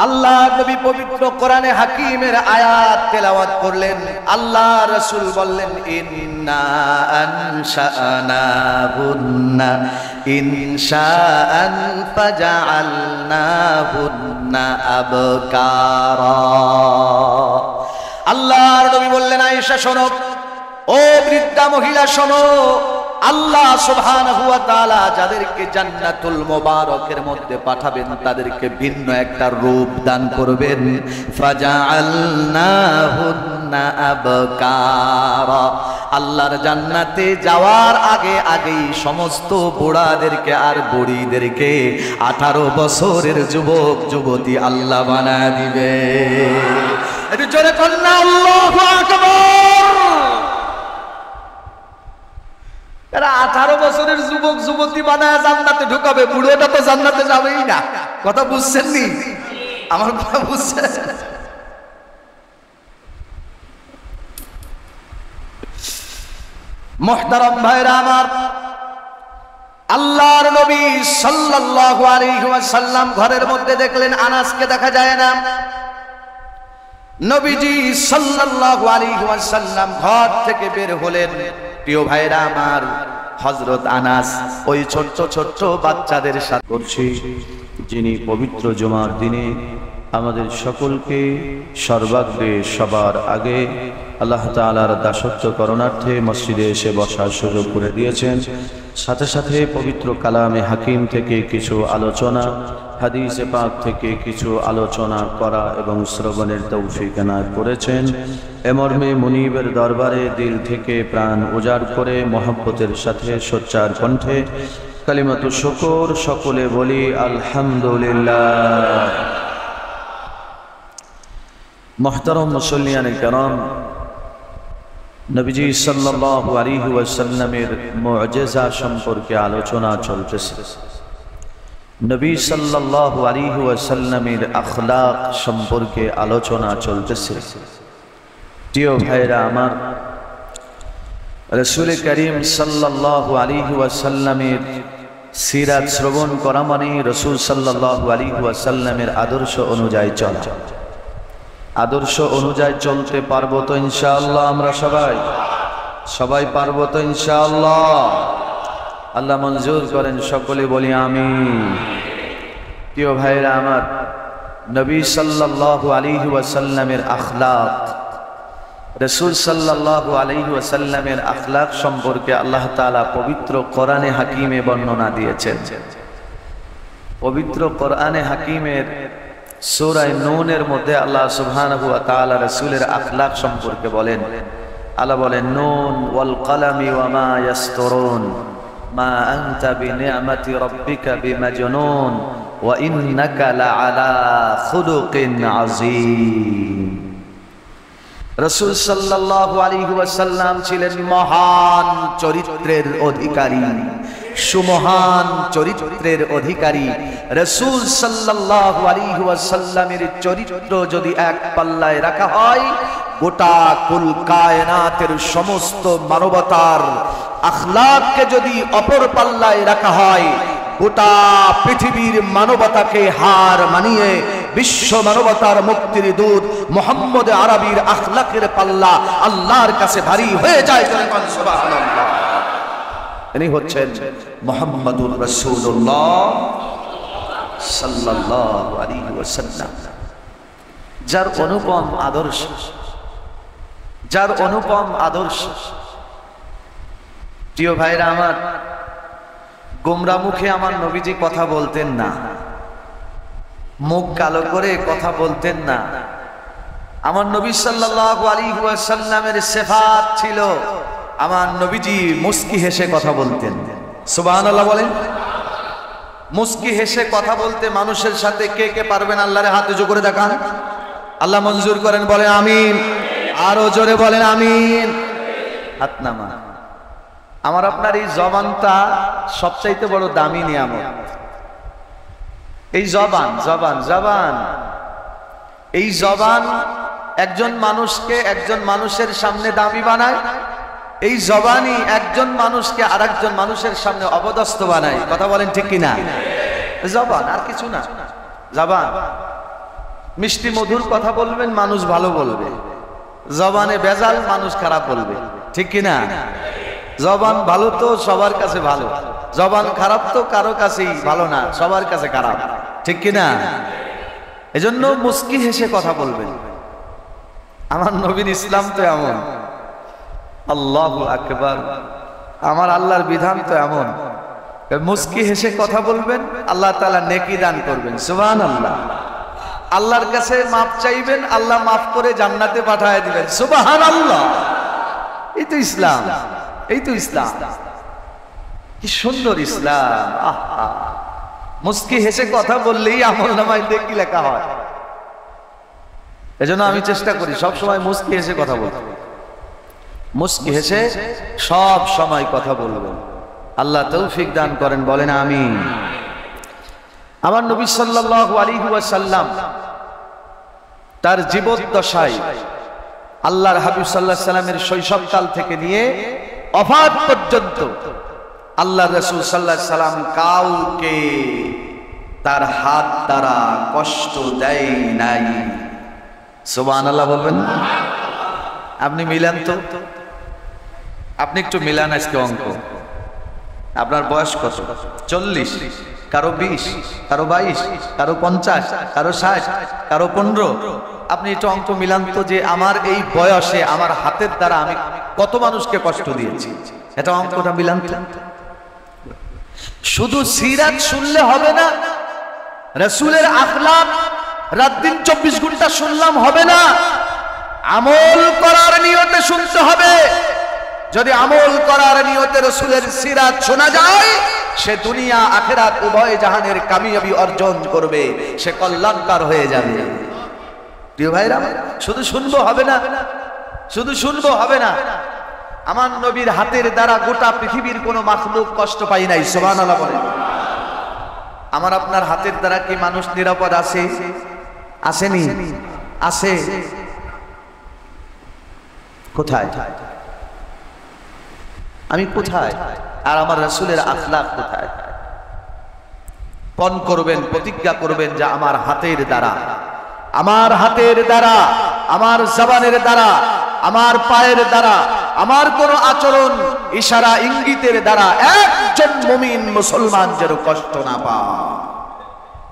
আল্লাহ নবী পবিত্র কোরআনে হাকিমের আয়াত তেলাওয়াত করলেন। আল্লাহ রাসূল বললেন, ইন্না আনশানাহুন্না ইনশাআন ফাজআলনাহুন্না আবকারা। আল্লাহর নবী বললেন, আয়েশা শোনো, ও বৃদ্ধা মহিলা শোনো, আল্লাহ সুবহানাহু ওয়া তাআলা যাদেরকে জান্নাতুল মুবারকের মধ্যে পাঠাবেন তাদেরকে ভিন্ন একটা রূপ দান করবেন। ফাজআলনাহুন্না আবকারা। আল্লাহর জান্নাতে যাওয়ার আগেই সমস্ত বুড়াদেরকে আর বুড়িদেরকে 18 বছরের যুবক যুবতী আল্লাহ বানায় দিবে। একটু জোরে কন্যা আল্লাহু আকবার। এরা 18 বছরের যুবক যুবতী বানায় জান্নাতে ঢুকাবে, বুড়োটা তো জান্নাতে যাবেই না। কথা বুঝছেন নি? আমার কথা বুঝছেন? মুহতারাম ভাইরা আমার, আল্লাহর নবী সাল্লাল্লাহু আলাইহি ওয়াসাল্লাম ঘরের মধ্যে দেখলেন আনাসকে দেখা যায় না। নবীজি সাল্লাল্লাহু আলাইহি ওয়াসাল্লাম ঘর থেকে বের হলেন। প্রিয় ভাইরা আমার, হযরত আনাস ওই ছোট্ট ছোট্ট বাচ্চাদের সাথে করছি, যিনি পবিত্র জুমার দিনে আমাদের সকলকে সর্বাগ্রে সবার আগে আল্লাহ তাআলার দাসত্ব করণার্থে মসজিদে এসে বসার সুযোগ করে দিয়েছেন। সাথে সাথে পবিত্র কালামে হাকিম থেকে কিছু আলোচনা, হাদিসে পাক থেকে কিছু আলোচনা করা এবং শ্রবণের তৌফিক এনায়েত করেছেন। এ মর্মে মুনিবের দরবারে দিল থেকে প্রাণ উজাড় করে মহব্বতের সাথে সোচ্চার কণ্ঠে কালিমাতু শুকর সকলে বলি আলহামদুলিল্লাহ। মুহতারাম মুসল্লিয়ানে কেরাম, নবীজি সাল্লাল্লাহু আলাইহি ওয়াসাল্লামের মুআজিজা সম্পর্কে আলোচনা চলতেছে। নবী সাল্লাল্লাহু আলাইহি ওয়াসাল্লামের আখলাক সম্পর্কে আলোচনা চলতেছে। প্রিয় ভাইরা আমার, রাসূল করিম সাল্লাল্লাহু আলাইহি ওয়াসাল্লামের সিরাত শ্রবণ করা মানে রাসূল সাল্লাল্লাহু আলাইহি ওয়াসাল্লামের আদর্শ অনুযায়ী চলা। আদর্শ অনুযায়ী চলতে পারবো তো ইনশাআল্লাহ? আমরা সবাই পারবো তো ইনশাআল্লাহ? আল্লাহ মঞ্জুর করেন, সকলে বলি আমিন। প্রিয় ভাইরা আমার, নবী সাল্লাল্লাহু আলাইহি ওয়াসাল্লামের আখলাক, রাসূল সাল্লাল্লাহু আলাইহি ওয়াসাল্লামের আখলাক সম্পর্কে আল্লাহ তাআলা পবিত্র কোরআনে হাকিমে বর্ণনা দিয়েছেন। পবিত্র কোরআনে হাকিমের সূরা নূনের মধ্যে আল্লাহ সুবহানাহু ওয়া তাআলা রাসূলের আখলাক সম্পর্কে বলেন। আল্লাহ বলেন, নুন ওয়াল কলামি ওয়া মা ইয়াসতুরুন মা আনতা বিনি'মাতি রাব্বিকা বিমাজনুন ওয়া ইন্নাকা লাআলা খুলুকিন আযীম। রাসূল সাল্লাল্লাহু আলাইহি ওয়াসাল্লাম ছিলেন মহান চরিত্রের অধিকারী, সুমহান চরিত্রের অধিকারী। রাসূল সাল্লাল্লাহু আলাইহি ওয়াসাল্লামের চরিত্র যদি এক পাল্লায় রাখা হয়, গোটা কুল কায়নাতের সমস্ত মানবতার আখলাককে যদি অপর পাল্লায় রাখা হয়, গোটা পৃথিবীর মানবতাকে হার মানিয়ে বিশ্ব মানবতার মুক্তির দূত মুহাম্মদ আরবীর আখলাকের পাল্লা আল্লাহর কাছে ভারী হয়ে যায়। সুবহানাল্লাহ। ইনি হচ্ছেন মুহাম্মদুর রাসূলুল্লাহ সাল্লাল্লাহু আলাইহি ওয়াসাল্লাম, যার অনুপম আদর্শ। প্রিয় ভাইরা আমার, গোমরা মুখে আমার নবীজি কথা বলতেন না, মুখ কালো করে কথা বলতেন না। আমার নবী সাল্লাল্লাহু আলাইহি ওয়াসাল্লামের সিফাত ছিল, আমার নবীজি মুস্কি হেসে কথা বলতেন। সুবহানাল্লাহ বলেন। মুস্কি হেসে কথা বলতে মানুষের সাথে কে কে পারবেন? আল্লাহর হাত উঁচু করে দেখান, আল্লাহ মঞ্জুর করেন, বলেন আমিন। আরো জোরে বলেন আমিন। হাত নামা। আমার আপনার এই জবানটা সবচাইতে বড় দামি নিয়ামত। এই জবান এই জবান একজন মানুষকে একজন মানুষের সামনে দামি বানায়। এই জবানই একজন মানুষকে আরেকজন মানুষের সামনে অপদস্থ বানায়। কথা বলেন ঠিক কিনা? জবান আর কিছু না। জবান মিষ্টি মধুর কথা বলবেন, মানুষ ভালো বলবে। জবানে বেজাল, মানুষ খারাপ বলবে, ঠিক কিনা? জবান ভালো তো সবার কাছে ভালো, জবান খারাপ তো কারো কাছেই ভালো না, সবার কাছে খারাপ, ঠিক কিনা? এজন্য মুস্কি হেসে কথা বলবেন। আমার নবীর ইসলাম তো এমন, আল্লাহু আকবার, আমার আল্লাহর বিধান তো এমন। মুস্কি হেসে কথা বলবেন, আল্লাহ তাআলা নেকি দান করবেন, সুবহানাল্লাহ। আল্লাহর কাছে মাফ চাইবেন, আল্লাহ মাফ করে জান্নাতে পাঠিয়ে দিবেন, সুবহানাল্লাহ। এই তো ইসলাম, এই তো ইসলাম, কি সুন্দর ইসলাম। আহা, মুস্কি হেসে কথা বললেই আমলনামায় নেকি লেখা হয়। এজন্য আমি চেষ্টা করি সব সময় মুস্কি হেসে কথা বলতে, মুস্কি হেসে সব সময় কথা বলবেন। আল্লাহ তৌফিক দান করেন, বলেন আমিন। আমার নবী সাল্লাল্লাহু আলাইহি ওয়াসাল্লাম তার জীবদ্দশায় আল্লাহর হাবিব সাল্লাল্লাহু আলাইহি সাল্লামের শৈশবকাল থেকে নিয়ে ওফাত পর্যন্ত আল্লাহর রাসূল সাল্লাল্লাহু আলাইহি সাল্লাম কাউকে তার হাত দ্বারা কষ্ট দেয় নাই। সুবহানাল্লাহ বলবেন। আপনি মিলান তো, আপনি একটু মিলান আজকে অঙ্ক। আপনার বয়স কত? 40, কারো 20, কারো 22, কারো 50, কারো 60, কারো 15। আপনি একটু অঙ্ক মিলান তো, যে আমার এই বয়সে আমার হাতের দ্বারা আমি কত মানুষকে কষ্ট দিয়েছি। এটা অঙ্কটা মিলান তো। শুধু সিরাত শুনলে হবে না, রাসূলের আখলাক রাত দিন 24 ঘন্টা শুনলাম হবে না, আমল করার নিয়তে শুনতে হবে। যদি আমল করার নিয়তে রাসূলের সিরাত শোনা যায়, সে দুনিয়া আখিরাত উভয় জাহানের কামিয়াবি অর্জন করবে, সে কল্যাণকার হয়ে যাবে। প্রিয় ভাইরা, শুধু শুনবো হবে না, শুধু শুনবো হবে না। আমার নবীর হাতের দ্বারা গোটা পৃথিবীর কোনো মাখলুক কষ্ট পাই নাই, সুবহানাল্লাহ বলেন। আমার আপনার হাতের দ্বারা কি মানুষ নিরাপদ আছে? আসেনি? আছে। কোথায়? আমি কোথায়? আর আমার রাসূলের আখলাক কোথায়? পণ করবেন, প্রতিজ্ঞা করবেন যে আমার হাতের দ্বারা, আমার হাতের দ্বারা, আমার জবানের দ্বারা, আমার পায়ের দ্বারা, আমার কোন আচরণ, ইশারা, ইঙ্গিতের দ্বারা একজন মুমিন মুসলমান যেন কষ্ট না পায়।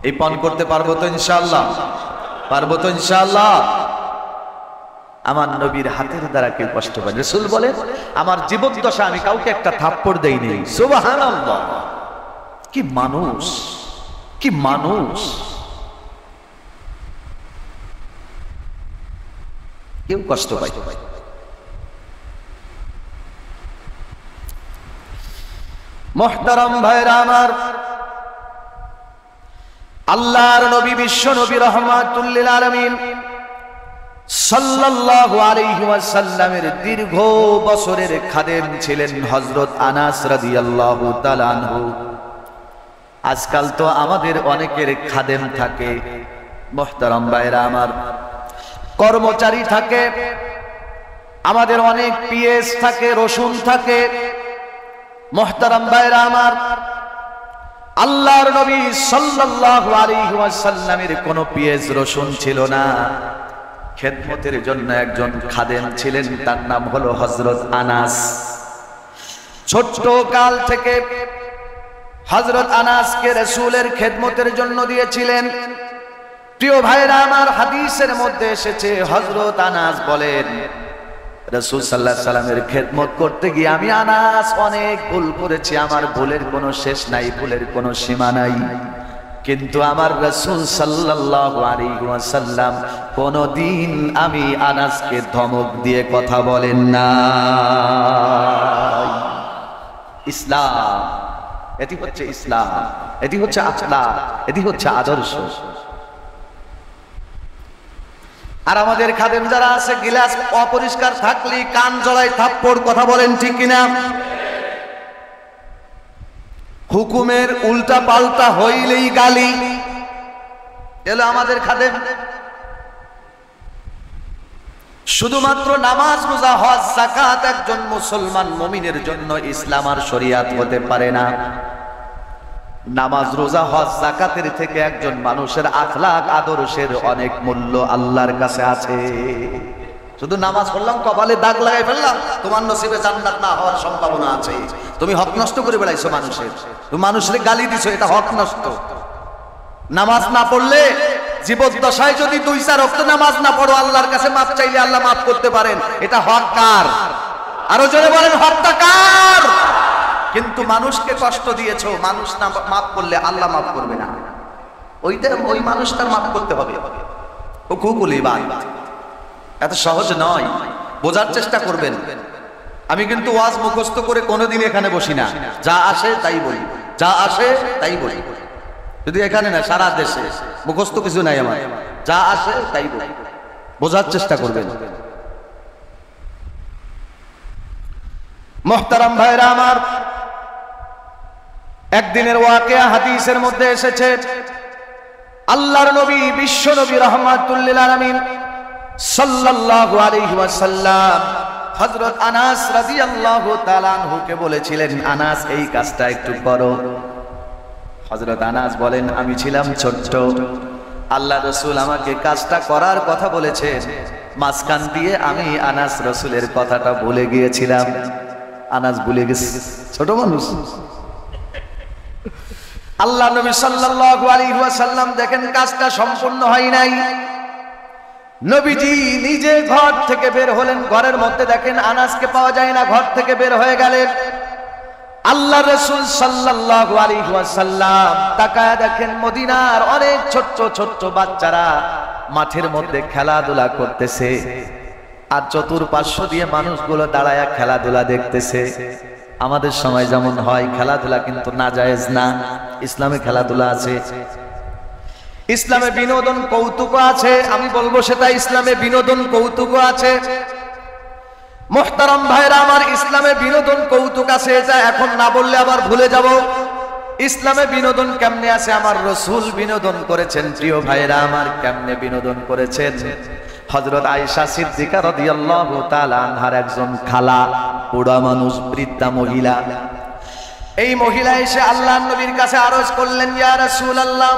এই পণ করতে পারবো তো ইনশাআল্লাহ? পারবো তো ইনশাআল্লাহ? আমার নবীর হাতের দ্বারা কেউ কষ্ট পায়। রাসূল বলেন, আমার জীবদ্দশা আমি কাউকে একটা থাপ্পড় দেইনি। সুবহানাল্লাহ। কি মানুষ, কি মানুষ! কেউ কষ্ট পায়। মুহতারাম ভাইরা আমার, আল্লাহর নবী বিশ্ব নবী রাহমাতুল লিল আলামিন সাল্লাল্লাহু আলাইহি ওয়াসাল্লামের দীর্ঘ বছরের খাদেম ছিলেন হযরত আনাস রাদিয়াল্লাহু তাআলা আনহু। আজকাল তো আমাদের অনেকের খাদেম থাকে, মুহতারাম ভাইরা আমার, কর্মচারী থাকে, আমাদের অনেক পিএস থাকে, রসুন থাকে। মুহতারাম ভাইরা আমার, আল্লাহর নবী সাল্লাল্লাহু আলাইহি ওয়াসাল্লামের কোনো পিএস রসুন ছিল না। খেদমতের জন্য একজন খাদেম ছিলেন, তার নাম হলো হযরত আনাস। ছোট্ট কাল থেকে হযরত আনাসকে রাসূলের খেদমতের জন্য দিয়েছিলেন। প্রিয় ভাইরা আমার, হাদিসের মধ্যে এসেছে হযরত আনাস বলেন, রাসূল সাল্লাল্লাহু আলাইহি সাল্লামের খেদমত করতে গিয়ে আমি আনাস অনেক ভুল করেছি, আমার ভুলের কোনো শেষ নাই, ভুলের কোনো সীমা নাই। কিন্তু আমার রাসূল সাল্লাল্লাহু আলাইহি ওয়াসাল্লাম কোনদিন আমি আনাসকে ধমক দিয়ে কথা বলেন না। ইসলাম, এটি হচ্ছে ইসলাম, এটি হচ্ছে আখলাক, এটি হচ্ছে আদর্শ। আর আমাদের খাদেম যারা আছে, গিলাস অপরিষ্কার থাকলেই কান জড়ায় থাপ্পড়, কথা বলেন ঠিক কিনা? হুকুমের উল্টা পাল্টা হইলেই গালি, এলো আমাদের খাদেম। শুধুমাত্র নামাজ, রোজা, হজ, যাকাত একজন মুসলমান মুমিনের জন্য ইসলাম আর শরিয়াত হতে পারে না। নামাজ, রোজা, হজ, যাকাতের থেকে একজন মানুষের আখলাক আদর্শের অনেক মূল্য আল্লাহর কাছে আছে। শুধু নামাজ পড়লাম, কপালে দাগ লাগাই ফেললাম, তোমার নসিবে জান্নাত না হওয়ার সম্ভাবনা আছে। তুমি হক নষ্ট করে বেড়াইছো মানুষের, তুমি মানুষের গালি দিছো, এটা হক নষ্ট। নামাজ না পড়লে জীবদ্দশায় যদি 2-4 ওয়াক্ত নামাজ না পড়ো, আল্লাহর কাছে মাপ চাইলে আল্লাহ মাফ করতে পারেন। এটা হক কার? আরো জোরে বলেন, হকটা কার? কিন্তু মানুষকে কষ্ট দিয়েছো, মানুষ না মাফ করলে আল্লাহ মাফ করবে না, ওই মানুষটার মাফ করতে হবে। হুকুকুল ইবাদত এত সহজ নয়, বোঝার চেষ্টা করবেন। আমি কিন্তু ওয়াজ মুখস্থ করে কোনোদিন এখানে বসি না, যা আসে তাই বলি, যা আসে তাই বলি। যদি এখানে না, সারা দেশে মুখস্থ কিছু নাই আমার, যা আসে তাই বলি, বোঝার চেষ্টা করবেন। মুহতারাম ভাইরা আমার, একদিনের ওয়াকিয়া হাদিসের মধ্যে এসেছে, আল্লাহর নবী, বিশ্ব নবী রাহমাতুল লিল আলামিন সাল্লাল্লাহু আলাইহি ওয়াসাল্লাম হযরত আনাস রাদিয়াল্লাহু তাআলা আনহুকে বলেছিলেন, আনাস এই কাজটা একটু করো। হযরত আনাস বলেন, আমি ছিলাম ছোট্ট, আল্লাহ রাসূল আমাকে কাজটা করার কথা বলেছেন, মাঝখান দিয়ে আমি আনাস রাসূলের কথাটা ভুলে গিয়েছিলাম। আনাস ভুলে গেছে, ছোট মানুষ। আল্লাহ নবী সাল্লাল্লাহু আলাইহি ওয়াসাল্লাম দেখেন কাজটা সম্পূর্ণ হয় নাই। নবীজি নিজে ঘর থেকে বের হলেন, ঘরের মধ্যে দেখেন আনাসকে পাওয়া যায় না, ঘর থেকে বের হয়ে গেলেন। আল্লাহ রাসূল সাল্লাল্লাহু আলাইহি ওয়াসাল্লাম তাকায়া দেখেন মদিনার অনেক ছোট্ট ছোট্ট বাচ্চারা মাঠের মধ্যে খেলাধুলা করতেছে, আর চতুর্পার্শ্ব দিয়ে মানুষগুলো দাঁড়ায়া খেলাধুলা দেখতেছে। আমাদের সময় যেমন হয় খেলাধুলা কিন্তু নাজায়েজ না, ইসলামে খেলাধুলা আছে, ইসলামে বিনোদন কৌতুক আছে। আমি বলবো সেটা ইসলামে বিনোদন কৌতুক আছে। মুহতারাম ভাইরা আমার, ইসলামে বিনোদন কৌতুক আছে, এটা এখন না বললে আবার ভুলে যাব। ইসলামে বিনোদন কেমনে আছে? আমার রাসূল বিনোদন করেছেন। প্রিয় ভাইরা আমার, কেমনে বিনোদন করেছেন? হযরত আয়েশা সিদ্দিকা রাদিয়াল্লাহু তাআলা আনহার একজন খালা, বুড়া মানুষ, বৃদ্ধা মহিলা, এই মহিলা এসে আল্লাহর নবীর কাছে আরজ করলেন, ইয়া রাসূলুল্লাহ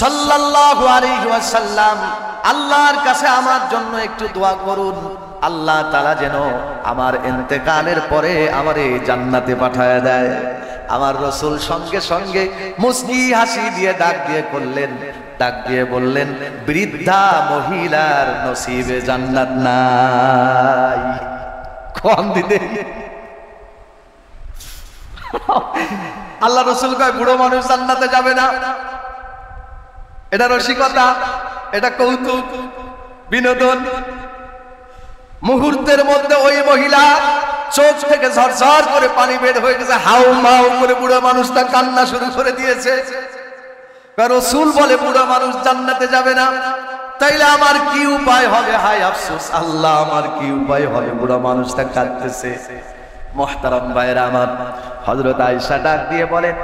সাল্লাল্লাহু আলাইহি ওয়াসাল্লাম, আল্লাহর কাছে আমার জন্য একটু দোয়া করুন, আল্লাহ তাআলা যেন আমার ইন্তেকালের পরে আমারে জান্নাতে পাঠায় দেয়। আমার রাসূল সঙ্গে সঙ্গে মুস্কি হাসি দিয়ে ডাক দিয়ে বললেন, বৃদ্ধা মহিলার নসিবে জান্নাত নাই। কম দিতে আল্লাহ রাসূল কয় বুড়ো মানুষ জান্নাতে যাবে না। এটা রসিকতা, এটা কৌতুক, বিনোদন। মুহূর্তের মধ্যে ওই মহিলা চোখ থেকে ঝরঝর করে পানি বের হয়ে গেছে, হাউ মাউ করে বুড়ো মানুষটা কান্না শুরু করে দিয়েছে। রাসূল বলে বুড়ো মানুষ জান্নাতে যাবে না, তাইলে আমার কি উপায় হবে? হায় আফসোস আল্লাহ, আমার কি উপায় হবে? বুড়ো মানুষটা কাঁদতেছে। মুহতারাম ভাইরা আমার, হযরত আয়েশা ডাক দিয়ে বলেন,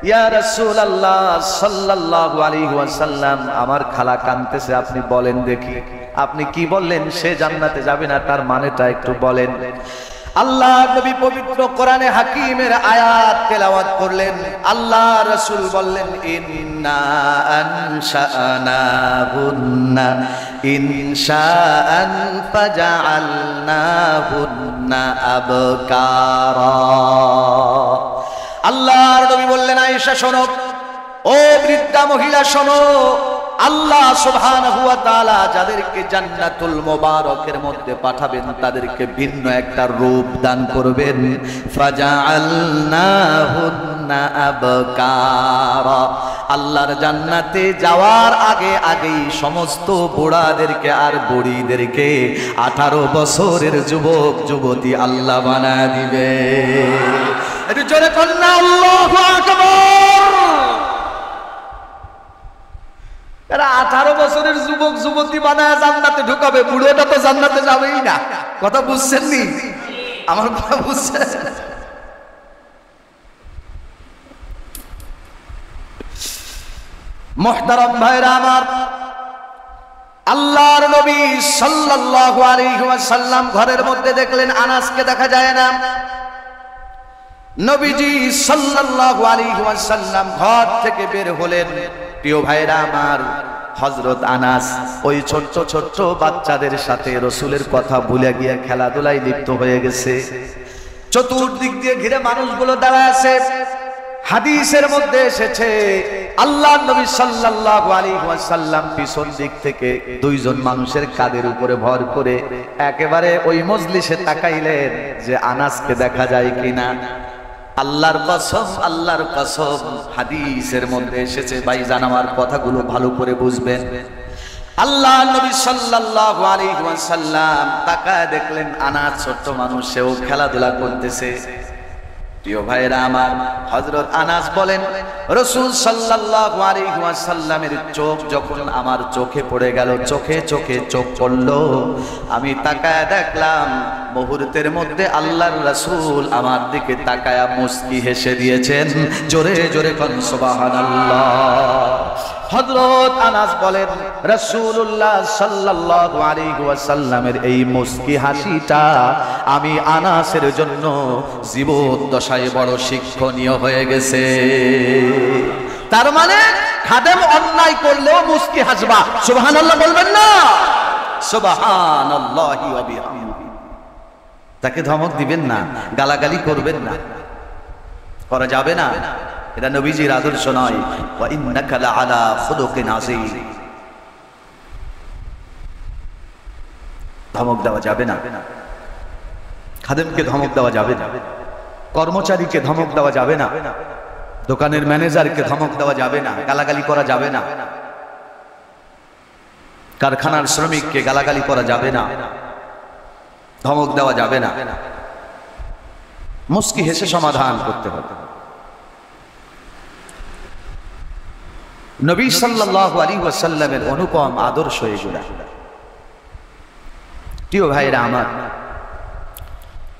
ইয়া রাসূলুল্লাহ সাল্লাল্লাহু আলাইহি ওয়াসাল্লাম, আমার খালা কাঁদতেছে, আপনি বলেন দেখি, আপনি কি বললেন সে জান্নাতে যাবে না, তার মানেটা একটু বলেন। আল্লাহ নবী পবিত্র কোরআনে হাকিমের আয়াত তেলাওয়াত করলেন। আল্লাহ রাসূল বললেন, ইন্না আনশানাহুন্না ইনশাআন ফাজআলনাহুন্না আবকারা। আল্লাহর নবী বললেন, আয়েশা শোনো, ও বৃদ্ধা মহিলা শোনো, আল্লাহ সুবহানাহু ওয়া তাআলা যাদেরকে জান্নাতুল মুবারকের মধ্যে পাঠাবেন তাদেরকে ভিন্ন একটা রূপ দান করবেন। ফাজআলনাহুন্না আবকারা, আল্লাহর জান্নাতে যাওয়ার আগেই সমস্ত বুড়াদেরকে আর বুড়িদেরকে 18 বছরের যুবক যুবতী আল্লাহ বানায় দিবে। একটু জোরে বলুন আল্লাহু আকবার। এরা 18 বছরের যুবক যুবতী বানায় জান্নাতে ঢুকাবে, বুড়োটা তো জান্নাতে যাবেই না। কথা বুঝছেন নি? আমার কথা বুঝছেন? মুহতারাম ভাইরা আমার, আল্লাহর নবী সাল্লাল্লাহু আলাইহি ওয়াসাল্লাম ঘরের মধ্যে দেখলেন আনাসকে দেখা যায় না। নবীজি সাল্লাল্লাহু আলাইহি ওয়াসাল্লাম ঘর থেকে বের হলেন। প্রিয় ভাইরা আমার, হযরত আনাস ওই ছোট্ট ছোট্ট বাচ্চাদের সাথে রাসূলের কথা ভুলে গিয়ে খেলাধুলায় লিপ্ত হয়ে গেছে। চতুর্দিক দিয়ে ঘিরে মানুষগুলো দাঁড়ায় আছে। হাদিসের মধ্যে এসেছে আল্লাহর নবী সাল্লাল্লাহু আলাইহি ওয়াসাল্লাম পিছন দিক থেকে দুইজন মানুষের কাঁধের উপরে ভর করে একেবারে ওই মজলিসে তাকাইলেন যে আনাসকে দেখা যায় কিনা। আল্লাহর কসম, আল্লাহর কসম, হাদিসের মধ্যে এসেছে, ভাইজান আমার কথাগুলো ভালো করে বুঝবেন। আল্লাহর নবী সাল্লাল্লাহু আলাইহি ওয়াসাল্লাম তাকায় দেখলেন আনাস ছোট্ট মানুষ, সেও খেলাধুলা করতেছে। প্রিয় ভাইরা আমার, হযরত আনাস বলেন রাসূল সাল্লাল্লাহু আলাইহি ওয়াসাল্লামের চোখ যখন আমার চোখে পড়ে গেল, চোখে চোখে চোখ পড়লো, আমি তাকায় দেখলাম মুহূর্তের মধ্যে আল্লাহর রাসূল আমার দিকে তাকায়া মুস্কি হেসে দিয়েছেন। জোরে জোরে কোন সুবহানাল্লাহ। হযরত আনাস বলেন রাসূলুল্লাহ সাল্লাল্লাহু আলাইহি ওয়াসাল্লামের এই মুস্কি হাসিটা আমি আনাসের জন্য জীবদ্দশায় বড় শিক্ষণীয় হয়ে গেছে। তার মানে খাদেম অন্যায় করলেও মুস্কি হাসবা। সুবহানাল্লাহ বলবেন না? সুবহানাল্লাহি ওয়া বিহামদিহি। তাকে ধমক দিবেন না, গালাগালি করবেন না, করা যাবে না। এটা নবীজির আদর্শ নয়। ওয়া ইন্নাকা লাআলা খুলুকিন আযীম। ধমক দেওয়া যাবে না, খাদেমকে ধমক দেওয়া যাবে না, কর্মচারীকে ধমক দেওয়া যাবে না, দোকানের ম্যানেজারকে ধমক দেওয়া যাবে না, গালাগালি করা যাবে না, কারখানার শ্রমিককে গালাগালি করা যাবে না, ধমক দেওয়া যাবে না। মুস্কি হেসে সমাধান করতে হবে। নবী সাল্লাল্লাহু আলাইহি ওয়াসাল্লামের অনুপম আদর্শ এগুলা। প্রিয় ভাইরা আমার,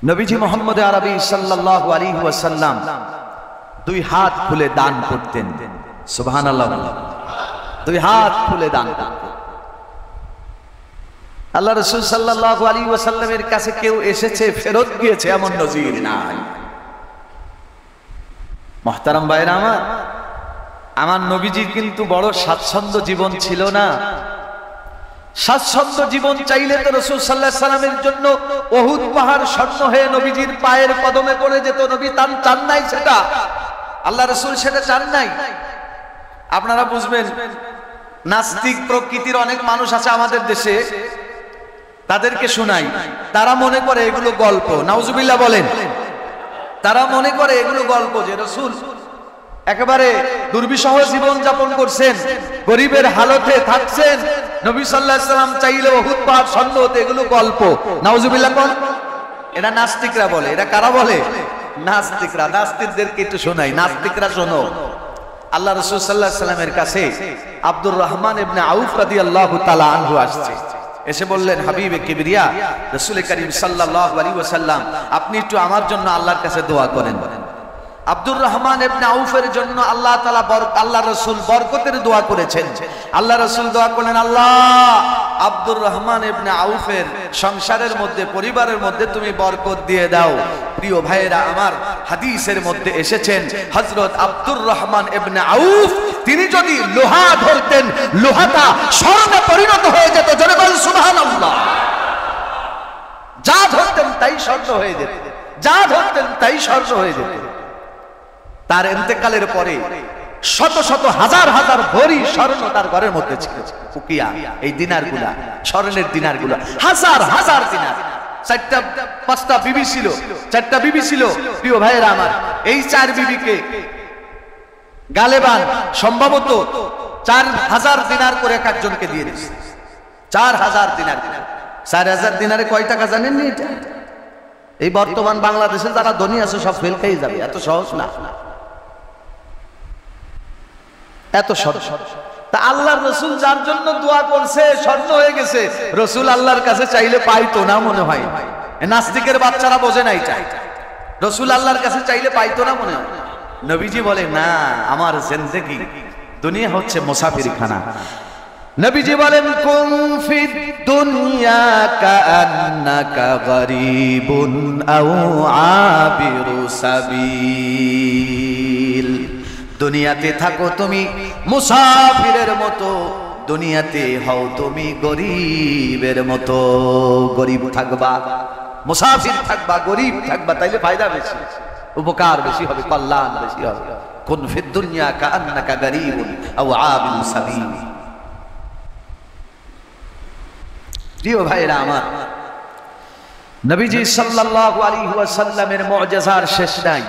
নবীজি মুহাম্মদ আরবি সাল্লাল্লাহু আলাইহি ওয়াসাল্লাম দুই হাত খুলে দান করতেন। সুবহানাল্লাহ। দুই হাত খুলে দান করতেন। আল্লাহ রাসূল সাল্লাল্লাহু আলাইহি ওয়াসাল্লামের কাছে কেউ এসেছে ফেরত গিয়েছে এমন নজির নাই। মুহতারাম ভাইরা আমার নবীজির কিন্তু বড় স্বাচ্ছন্দ্য জীবন ছিল না। স্বাচ্ছন্দ্য জীবন চাইলে তো রাসূল সাল্লাল্লাহু আলাইহি ওয়াসাল্লামের জন্য উহুদ পাহাড় স্বর্ণ হয়ে নবীজির পায়ের কদমে পড়ে যেত। নবী তান চান নাই সেটা, আল্লাহ রাসূল সেটা চান নাই। আপনারা বুঝবেন, নাস্তিক প্রকৃতির অনেক মানুষ আছে আমাদের দেশে, তাদেরকে শোনাই, তারা মনে করে এগুলো গল্প। নাউজুবিল্লাহ বলেন। তারা মনে করে এগুলো গল্প, যে রাসূল একেবারে দুর্বিষহ জীবন যাপন করছেন, গরিবের হালতে থাকছেন, নবী সাল্লাল্লাহু আলাইহি ওয়াসাল্লাম চাইলে উহুদ পাহাড় স্বর্ণ হতে, এগুলো গল্প। নাউজুবিল্লাহ কোন? এটা নাস্তিকরা বলে। এটা কারা বলে? নাস্তিকরা। নাস্তিকদেরকে একটু শোনাই, নাস্তিকরা শোনো। আল্লাহ রাসূল সাল্লাল্লাহু আলাইহি ওয়াসাল্লামের কাছে আব্দুর রহমান ইবনে আউফ রাদিয়াল্লাহু তাআলা আনহু আসছে। এসে বললেন, হাবিবে কিবরিয়া রাসূল করিম সাল্লাল্লাহু আলাইহি ওয়াসাল্লাম, আপনি একটু আমার জন্য আল্লাহর কাছে দোয়া করেন। আব্দুর রহমান ইবনে আউফের জন্য আল্লাহ তাআলা আল্লাহ রাসূল বরকতের দোয়া করেছেন। আল্লাহ রাসূল দোয়া করলেন, আল্লাহ আব্দুর রহমান ইবনে আউফের সংসারের মধ্যে, পরিবারের মধ্যে তুমি বরকত দিয়ে দাও। প্রিয় ভাইয়েরা আমার, হাদিসের মধ্যে এসেছেন হযরত আব্দুর রহমান ইবনে আউফ তিনি যদি লোহা ধরতেন, লোহাটা স্বর্ণে পরিণত হয়ে যেত। জোরে বলেন সুবহানাল্লাহ। যা ধরতেন তাই স্বর্ণ হয়ে যেত, যা ধরতেন তাই স্বর্ণ হয়ে যেত। তার ইন্তেকালের পরে শত শত হাজার হাজার ভরি স্বর্ণ তার ঘরের মধ্যে ছিল। উকিয়া, এই দিনারগুলা, স্বর্ণের দিনারগুলা, হাজার হাজার দিনার। চারটা পাঁচটা বিবি ছিল, চারটা বিবি ছিল। প্রিয় ভাইয়েরা আমার, এই চার বিবিকে গালেবান সম্ভবত 4000 দিনার করে এক একজনকে দিয়ে দিয়েছে। 4000 দিনার। 4000 দিনারে কয় টাকা জানেন নি? এটা এই বর্তমান বাংলাদেশে যারা ধনী আছে সব ফেল খেয়ে যাবে। এত সহজ না, এত সহজ। তা আল্লাহর রাসূল যার জন্য দোয়া করছে স্বর্ণ হয়ে গেছে, রাসূল আল্লাহর কাছে চাইলে পাইতো না মনে হয়। নাস্তিকের বাচ্চারা বোঝে না এটা। রাসূল আল্লাহর কাছে চাইলে পাইতো না মনে হয়। নবীজি বলে, না, আমার জিন্দেগি দুনিয়া হচ্ছে মুসাফিরখানা। নবীজি বলেন কুন ফিদ দুনিয়া কাআন্নাকা গরীবুন আও আবিরু সাবিল। দুনিয়াতে থাকো তুমি মুসাফিরের মতো, দুনিয়াতে হও তুমি গরীবের মতো। গরীব থাকবা, মুসাফির থাকবা, গরীব থাকবা, তাইলে ফায়দা বেশি, উপকার বেশি হবে, কল্যাণ বেশি হবে। কুন ফিদ দুনিয়া কাআন্নাকা গরীবুন আও আবিরু সাবিল। প্রিয় ভাইরা আমার, নবীজি সাল্লাল্লাহু আলাইহি ওয়াসাল্লামের মুআজিজার শেষ নাই।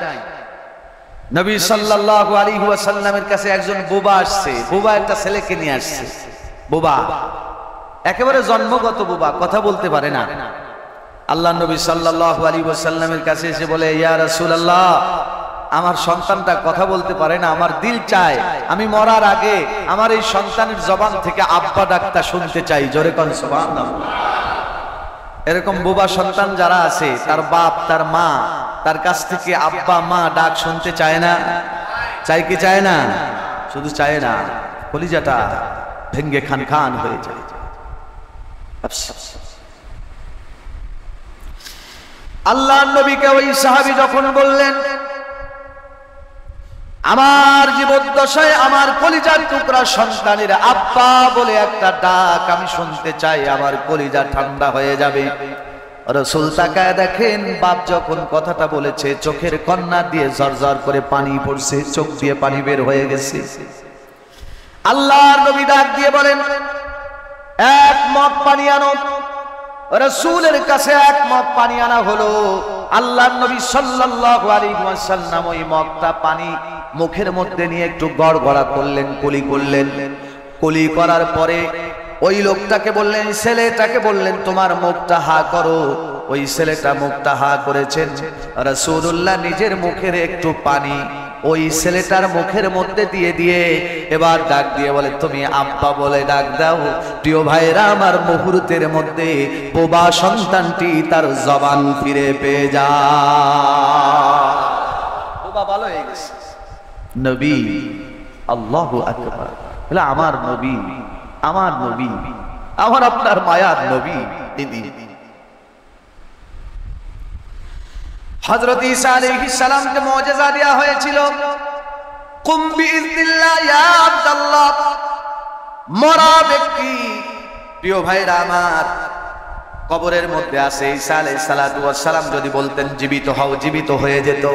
নবী সাল্লাল্লাহু আলাইহি ওয়াসাল্লামের কাছে একজন বোবা আসছে, বোবা একটা ছেলেকে নিয়ে আসছে। বোবা, একেবারে জন্মগত বোবা, কথা বলতে পারে না। আল্লাহ নবী সাল্লাল্লাহু আলাইহি ওয়াসাল্লামের কাছে এসে বলে, ইয়া রাসূলুল্লাহ, আমার সন্তানটা কথা বলতে পারে না, আমার দিল চায় আমি মরার আগে আমার এই সন্তানের জবান থেকে আব্বা ডাকটা শুনতে চাই। জোরে কোন সুবহানাল্লাহ। এরকম বোবা সন্তান যারা আছে, তার বাপ তার মা তার কাছ থেকে আব্বা মা ডাক শুনতে চায় না? চাই কি চায় না? শুধু চায় না, কলিজাটা ভেঙ্গে খান খান হয়ে যায়। আল্লাহর নবীকে ওই সাহাবী যখন বললেন, আমার জীবদ্দশায় আমার কলিজার টুকরা সন্তানের আব্বা বলে একটা ডাক আমি শুনতে চাই, আমার কলিজা ঠান্ডা হয়ে যাবে। রাসূল তাকায় দেখেন, বাপ যখন কথাটা বলেছে চোখের কন্যা দিয়ে ঝরঝর করে পানি পড়ছে, চোখ দিয়ে পানি বের হয়ে গেছে। আল্লাহর নবী ডাক দিয়ে বলেন, এক মগ পানি আনো। রাসূলের কাছে এক মগ পানি আনা হলো। আল্লাহর নবী সাল্লাল্লাহু আলাইহি ওয়াসাল্লাম ওই মগটা পানি মুখের মধ্যে নিয়ে একটু গড়গড়া করলেন, কুলি করলেন। কুলি করার পরে ওই লোকটাকে বললেন, ছেলেটাকে বললেন, তোমার মুখটা হা করো। ওই ছেলেটা মুখটা হা করেছেন। রাসূলুল্লাহ নিজের মুখের একটু পানি ওই ছেলেটার মুখের মধ্যে দিয়ে দিয়ে এবার ডাক দিয়ে বলে, তুমি আব্বা বলে ডাক দাও। প্রিয় ভাইরা আমার, মুহূর্তের মধ্যে বোবা সন্তানটি তার জবান ফিরে পেয়ে যায়, বোবা ভালো হয়ে গেছে। নবী, আল্লাহু আকবার। বলে আমার নবী, আমার নবী, আমার আপনার মায়ার নবী তিনি। হযরত ঈসা আলাইহিস সালামকে মুআজিজা দেয়া হয়েছিল, কুম বিইজনিল্লাহ ইয়া আব্দুল্লাহ। মরা ব্যক্তি, প্রিয় ভাইরা আমার, কবরের মধ্যে আছে। ঈসা আলাইহিস সালাতু ওয়াস সালাম যদি বলতেন জীবিত হও, জীবিত হয়ে যেত।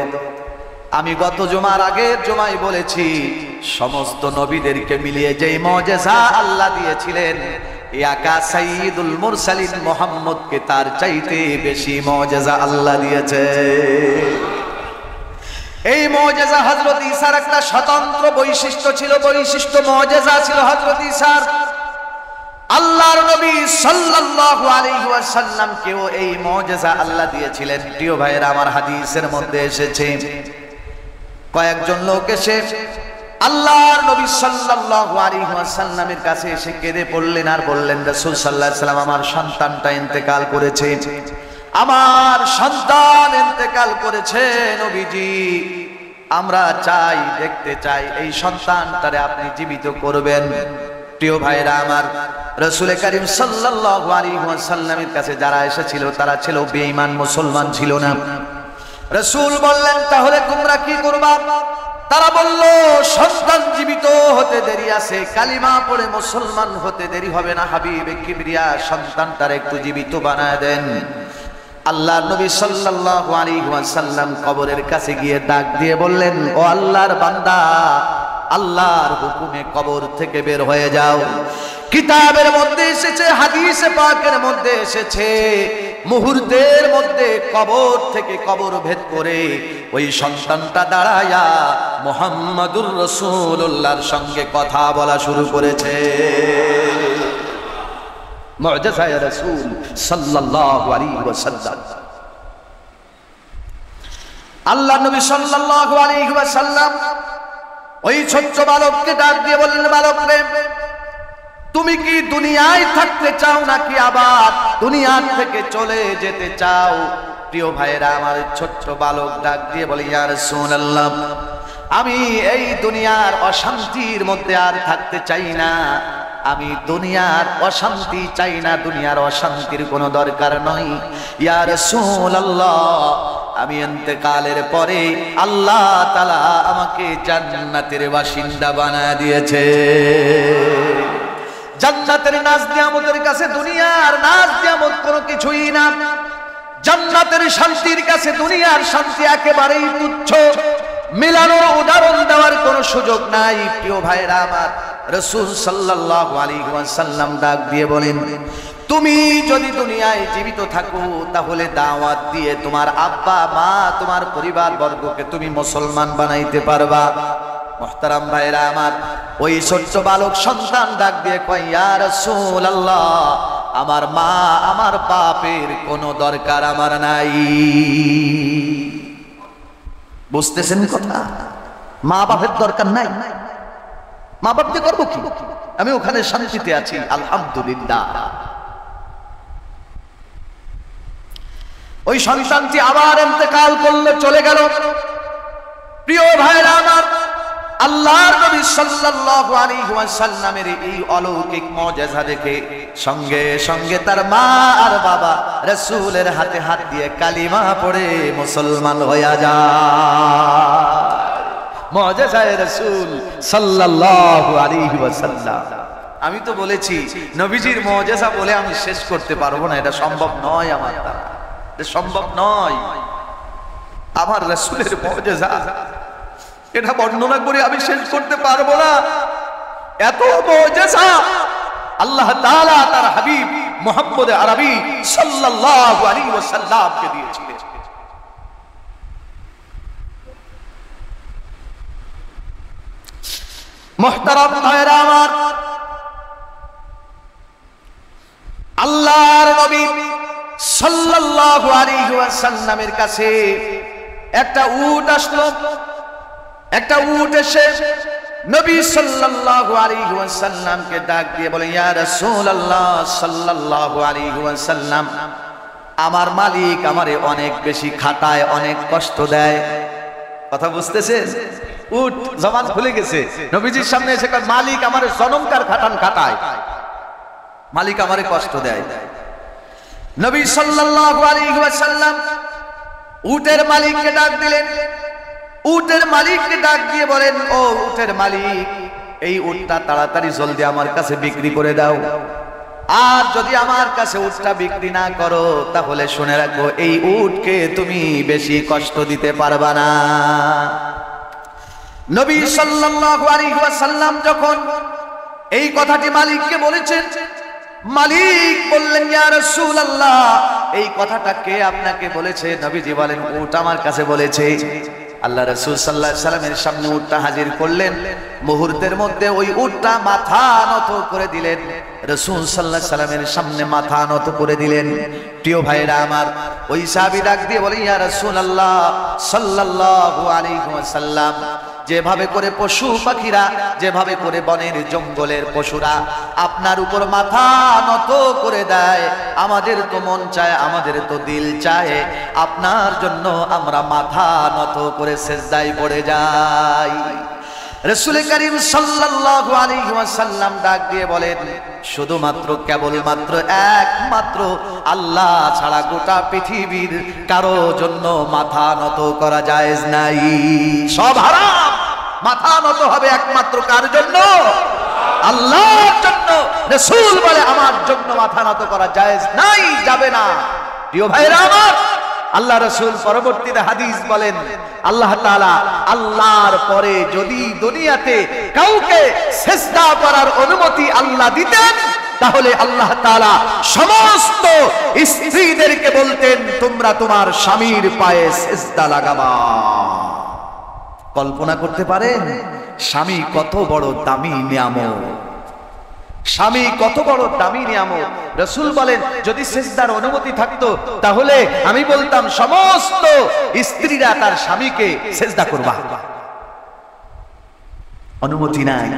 আমি গত জুমার আগের জুমায় বলেছি, সমস্ত নবীদেরকে মিলিয়ে যেই মুআজিজা আল্লাহ দিয়েছিলেন, একা সাইয়্যিদুল মুরসালিন মুহাম্মদকে তার চাইতে বেশি মুআজিজা আল্লাহ দিয়েছে। এই মুআজিজা হযরত ঈসার একটা স্বতন্ত্র বৈশিষ্ট্য ছিল, বৈশিষ্ট্য মুআজিজা ছিল হযরত ঈসার। আল্লাহর নবী সাল্লাল্লাহু আলাইহি ওয়াসাল্লামকেও এই মুআজিজা আল্লাহ দিয়েছিলেন। প্রিয় ভাইরা আমার, হাদিসের মধ্যে এসেছে, কয়েকজন লোক এসে আল্লাহর নবী সাল্লাল্লাহু আলাইহি ওয়াসাল্লামের কাছে এসে কেঁদে পড়লেন আর বললেন, রাসূল সাল্লাল্লাহু আলাইহি ওয়াসাল্লাম, আমার সন্তানটা ইন্তেকাল করেছে, আমার সন্তান ইন্তেকাল করেছে নবীজি, আমরা চাই, দেখতে চাই এই সন্তানটারে আপনি জীবিত করবেন। প্রিয় ভাইরা আমার, রাসূল করিম সাল্লাল্লাহু আলাইহি ওয়াসাল্লামের কাছে যারা এসেছিল তারা ছিল বেঈমান, মুসলমান ছিল না। রাসূল বললেন, তাহলে তোমরা কি করবা? তারা বলল, সন্তান জীবিত হতে দেরি আছে, কালিমা পড়ে মুসলমান হতে দেরি হবে না, হাবিবে কিবরিয়া সন্তানটার একটু জীবিত বানায় দেন। আল্লাহর নবী সাল্লাল্লাহু আলাইহি ওয়াসাল্লাম কবরের কাছে গিয়ে ডাক দিয়ে বললেন, ও আল্লাহর বান্দা, আল্লাহর হুকুমে কবর থেকে বের হয়ে যাও। কিতাবের মধ্যে এসেছে, হাদিসে পাকের মধ্যে এসেছে, মুহূর্তের মধ্যে কবর থেকে কবর ভেদ করে ওই সন্তানটা দাঁড়ায়া মুহাম্মাদুর রাসূলুল্লাহর সঙ্গে কথা বলা শুরু করেছে। মুআজিজা রাসূল সাল্লাল্লাহু আলাইহি ওয়াসাল্লাম। আল্লাহর নবী সাল্লাল্লাহু আলাইহি ওয়াসাল্লাম ওই ছোট্ট বালককে ডাক দিয়ে বললেন, বালক রে, তুমি কি দুনিয়ায় থাকতে চাও নাকি আবার দুনিয়ার থেকে চলে যেতে চাও? প্রিয় ভাইরা আমার, ছোট্ট বালক ডাক দিয়ে বলে, ইয়া রাসূলুল্লাহ, আমি এই দুনিয়ার অশান্তির মধ্যে আর থাকতে চাই না, আমি দুনিয়ার অশান্তি চাই না, দুনিয়ার অশান্তির কোনো দরকার নয়। ইয়া রাসূলুল্লাহ, আমি ইন্তেকালের পরে আল্লাহ তাআলা আমাকে জান্নাতের বাসিন্দা বানায় দিয়েছে। জান্নাতের নাজ নিয়ামতের কাছে দুনিয়ার নাজ নিয়ামত কোনো কিছুই না। জান্নাতের শান্তির কাছে দুনিয়ার শান্তি একেবারেই তুচ্ছ। মিলানোর উদাহরণ দেওয়ার কোনো সুযোগ নাই। প্রিয় ভাইরা আমার, রাসূল সাল্লাল্লাহু আলাইহি ওয়াসাল্লাম ডাক দিয়ে বলেন, তুমি যদি দুনিয়ায় জীবিত থাকো তাহলে দাওয়াত দিয়ে তোমার আব্বা মা তোমার পরিবার বর্গকে তুমি মুসলমান বানাইতে পারবা। মুহতারাম ভাইরা আমার, ওই ছোট্ট বালক সন্তান ডাক দিয়ে কয়, ইয়া রাসূলুল্লাহ, আমার মা আমার বাপের কোনো দরকার আমার নাই। বুঝতেছেন কথা? মা বাপের দরকার নাই। মা বাপ দিয়ে করবো কি? আমি ওখানে শান্তিতে আছি, আলহামদুলিল্লাহ। ওই সন্তানটি আবার ইন্তেকাল করলে, চলে গেল। প্রিয় ভাইরা আমার, আল্লাহর নবী সাল্লাল্লাহু আলাইহি ওয়াসাল্লামের এই অলৌকিক মুজিজা দেখে সঙ্গে সঙ্গে তার মা আর বাবা রাসূলের হাতে হাত দিয়ে কালিমা পড়ে মুসলমান হয়ে যায়। মুজিজায়ে রাসূল সাল্লাল্লাহু আলাইহি ওয়াসাল্লাম। আমি তো বলেছি নবীজির মুজিজা বলে আমি শেষ করতে পারবো না, এটা সম্ভব নয় আমার দ্বারা, এটা সম্ভব নয়। আমার রাসূলের মুজিজা এটা বর্ণনা করে আমি শেষ করতে পারবো না। এত মুজিজা আল্লাহ তাআলা তার হাবিব মুহাম্মদ আরবি সাল্লাল্লাহু আলাইহি ওয়াসাল্লামকে দিয়েছিলেন। মুহতারাম ভাইরা আমার, আল্লাহর নবী সাল্লাল্লাহু আলাইহি ওয়াসাল্লামের কাছে একটা উট আসলো। একটা উট এসে নবী সাল্লাল্লাহু আলাইহি ওয়াসাল্লামকে ডাক দিয়ে বলে, ইয়া রাসূলুল্লাহ সাল্লাল্লাহু আলাইহি ওয়াসাল্লাম, আমার মালিক আমারে অনেক বেশি খাটায়, অনেক কষ্ট দেয়। কথা বুঝতেছেন? উট জবান খুলে গেছে, নবীজির সামনে এসে কয়, মালিক আমারে জনমকার খাটায়, মালিক আমারে কষ্ট দেয়। নবী সাল্লাল্লাহু আলাইহি ওয়াসাল্লাম উটের মালিককে ডাক দিলেন। উটের মালিককে ডাক দিয়ে বলেন, ও উটের মালিক, এই উটটা তাড়াতাড়ি জলদি আমার কাছে বিক্রি করে দাও। আর যদি আমার কাছে উটটা বিক্রি না করো তাহলে শুনে রাখো, এই উটকে তুমি বেশি কষ্ট দিতে পারবা না। নবী সাল্লাল্লাহু আলাইহি ওয়াসাল্লাম যখন এই কথাটি মালিককে বলেছেন, মালিক বললেন, ইয়া রাসূলুল্লাহ, এই কথাটা কে আপনাকে বলেছে? নবীজি বলেন, উট আমার কাছে বলেছে। আল্লাহ রাসূল সাল্লাল্লাহু আলাইহি ওয়াসাল্লামের সামনে উটটা হাজির করলেন। মুহূর্তের মধ্যে ওই উটটা মাথা নত করে দিলেন। রাসূল সাল্লাল্লাহু আলাইহি ওয়াসাল্লামের সামনে মাথা নত করে দিলেন। প্রিয় ভাইরা আমার, ওই সাহাবী ডাক দিয়ে বলে, ইয়া রাসূলুল্লাহ সাল্লাল্লাহু আলাইহি ওয়াসাল্লাম, যেভাবে করে পশু পাখিরা, যেভাবে করে বনের জঙ্গলের পশুরা আপনার উপর মাথা নত করে দেয়, আমাদের তো মন চায়, আমাদের তো দিল চায়, আপনার জন্য আমরা মাথা নত করে সিজদায় পড়ে যাই। রাসূল করিম সাল্লাল্লাহু আলাইহি ওয়াসাল্লাম ডাক দিয়ে বলেন, শুধুমাত্র কেবলমাত্র একমাত্র আল্লাহ ছাড়া গোটা পৃথিবীর কারো জন্য মাথা নত করা জায়েজ নাই। সব হারাম। মাথা নত হবে একমাত্র কার জন্য? আল্লাহর জন্য। রাসূল বলে, আমার জন্য মাথা নত করা জায়েজ নাই, যাবে না। প্রিয় ভাইরা আমার, আল্লাহ রাসূল পরবর্তীতে হাদিস বলেন, আল্লাহ তাআলা আল্লাহর পরে যদি দুনিয়াতে কাউকে সিজদা করার অনুমতি আল্লাহ দিতেন, তাহলে আল্লাহ তাআলা সমস্ত স্ত্রীদেরকে বলতেন, তোমরা তোমার স্বামীর পায়ে সিজদা লাগাবা। কল্পনা করতে পারেন স্বামী কত বড় দামি নিয়ামত, স্বামী কত বড় দামি নিয়ামত। রাসূল বলেন, যদি সিজদার অনুমতি থাকতো তাহলে আমি বলতাম সমস্ত স্ত্রীরা তার স্বামীকে সিজদা করবা। অনুমতি নাই।